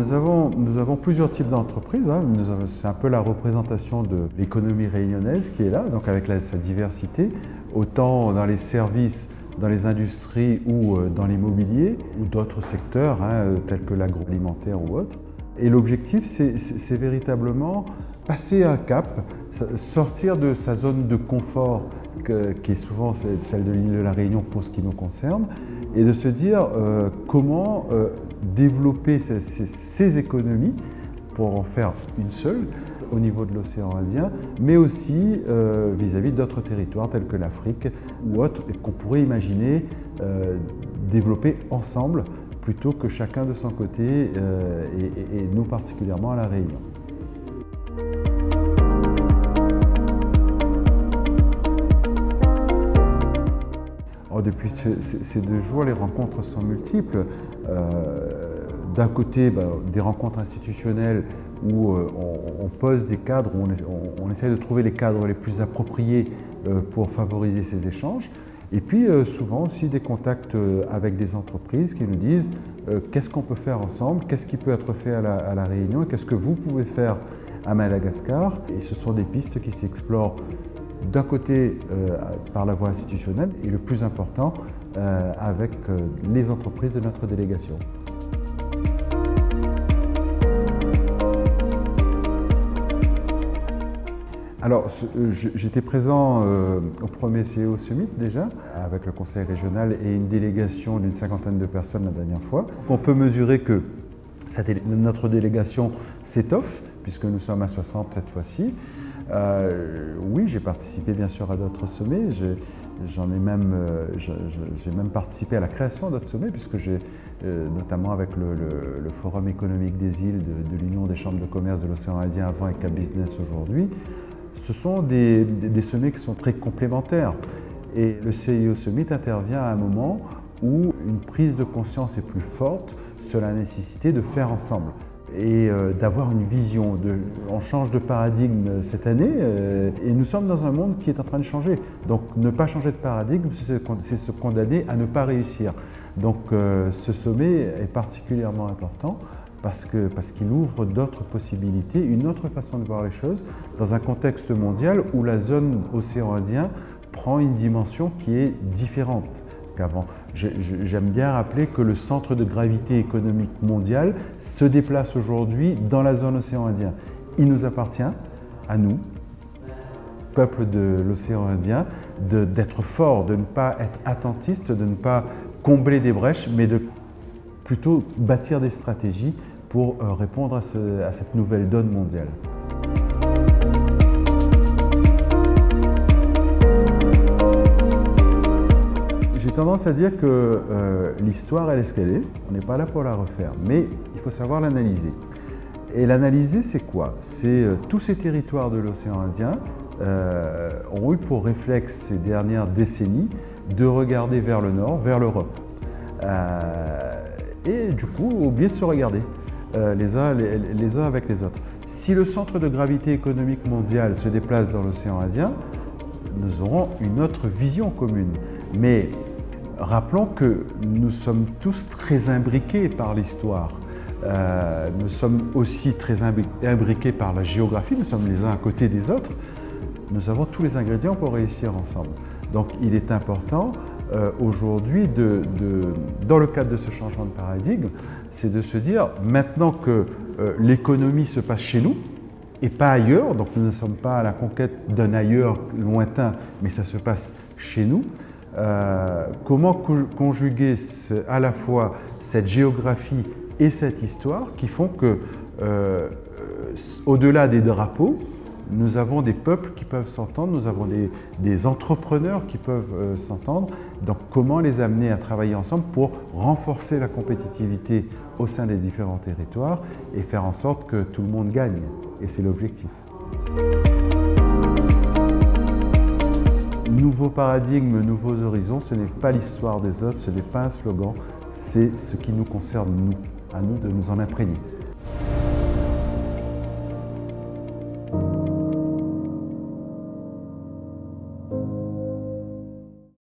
nous avons plusieurs types d'entreprises. C'est un peu la représentation de l'économie réunionnaise qui est là, donc avec sa diversité, autant dans les services, dans les industries ou dans l'immobilier, ou d'autres secteurs, tels que l'agroalimentaire ou autre. Et l'objectif, c'est véritablement passer un cap, sortir de sa zone de confort, qui est souvent celle de l'île de la Réunion pour ce qui nous concerne, et de se dire comment développer ces économies pour en faire une seule au niveau de l'océan Indien, mais aussi vis-à-vis d'autres territoires tels que l'Afrique ou autres, et qu'on pourrait imaginer développer ensemble plutôt que chacun de son côté, et nous particulièrement à La Réunion. Depuis ces 2 jours, les rencontres sont multiples. D'un côté, des rencontres institutionnelles où on pose des cadres, où on essaie de trouver les cadres les plus appropriés pour favoriser ces échanges. Et puis souvent aussi des contacts avec des entreprises qui nous disent qu'est-ce qu'on peut faire ensemble, qu'est-ce qui peut être fait à la Réunion, qu'est-ce que vous pouvez faire à Madagascar. Et ce sont des pistes qui s'explorent d'un côté par la voie institutionnelle et le plus important avec les entreprises de notre délégation. Alors, j'étais présent au premier CEO Summit déjà, avec le conseil régional et une délégation d'une 50aine de personnes la dernière fois. On peut mesurer que notre délégation s'étoffe, puisque nous sommes à 60 cette fois-ci. Oui, j'ai participé bien sûr à d'autres sommets. J'ai même participé à la création d'autres sommets, puisque j'ai, notamment avec le Forum économique des îles de l'Union des chambres de commerce de l'océan Indien avant et Cap Business aujourd'hui. Ce sont des sommets qui sont très complémentaires. Et le CIO Summit intervient à un moment où une prise de conscience est plus forte sur la nécessité de faire ensemble et d'avoir une vision. On change de paradigme cette année et nous sommes dans un monde qui est en train de changer. Donc ne pas changer de paradigme, c'est se condamner à ne pas réussir. Donc ce sommet est particulièrement important parce qu'il ouvre d'autres possibilités, une autre façon de voir les choses dans un contexte mondial où la zone océan Indien prend une dimension qui est différente qu'avant. J'aime bien rappeler que le centre de gravité économique mondial se déplace aujourd'hui dans la zone océan Indien. Il nous appartient, à nous, peuple de l'océan Indien, d'être fort, de ne pas être attentiste, de ne pas combler des brèches, mais de plutôt bâtir des stratégies pour répondre à cette nouvelle donne mondiale. J'ai tendance à dire que l'histoire, elle est ce qu'elle est. On n'est pas là pour la refaire, mais il faut savoir l'analyser. Et l'analyser, c'est quoi? C'est tous ces territoires de l'océan Indien ont eu pour réflexe ces dernières décennies de regarder vers le nord, vers l'Europe. Et du coup, oublier de se regarder les uns avec les autres. Si le centre de gravité économique mondial se déplace dans l'océan Indien, nous aurons une autre vision commune. Mais rappelons que nous sommes tous très imbriqués par l'histoire. Nous sommes aussi très imbriqués par la géographie, nous sommes les uns à côté des autres. Nous avons tous les ingrédients pour réussir ensemble. Donc il est important aujourd'hui, dans le cadre de ce changement de paradigme, c'est de se dire maintenant que l'économie se passe chez nous et pas ailleurs, donc nous ne sommes pas à la conquête d'un ailleurs lointain, mais ça se passe chez nous. Comment conjuguer à la fois cette géographie et cette histoire qui font que, au-delà des drapeaux, nous avons des peuples qui peuvent s'entendre, nous avons des entrepreneurs qui peuvent s'entendre. Donc comment les amener à travailler ensemble pour renforcer la compétitivité au sein des différents territoires et faire en sorte que tout le monde gagne. Et c'est l'objectif. Nouveau paradigme, nouveaux horizons, ce n'est pas l'histoire des autres, ce n'est pas un slogan, c'est ce qui nous concerne nous, à nous de nous en imprégner.